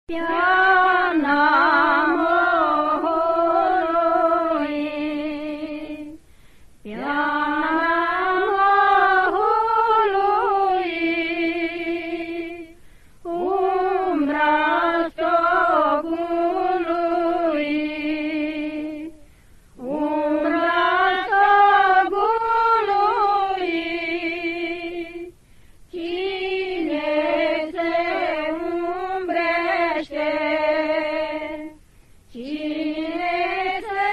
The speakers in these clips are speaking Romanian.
Piana mohului, piana mohului, umbra stogului, umbra stogului, cine se umbrește, cine se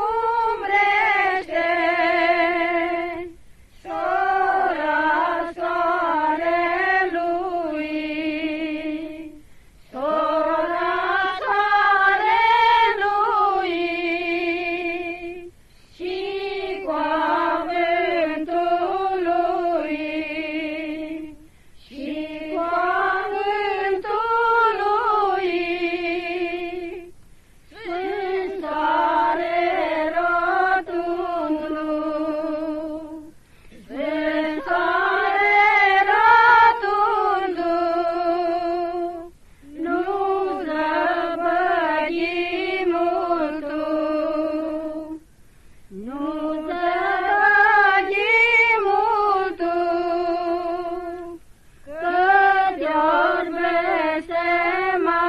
umbrește, sora soarelui, sora soarelui, și cu-a vântului, și cu-a vântului, Sfânt soare rotundu, Sfânt soare rotundu, nu zăbăgi multu, nu zăbăgi multu, că te-or blestema,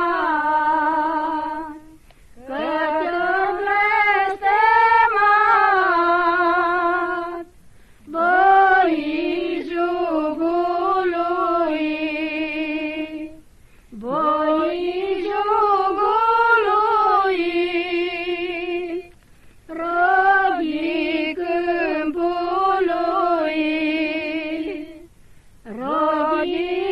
că te-or blestema, boii jugului, boii jugului, robii câmpului, robii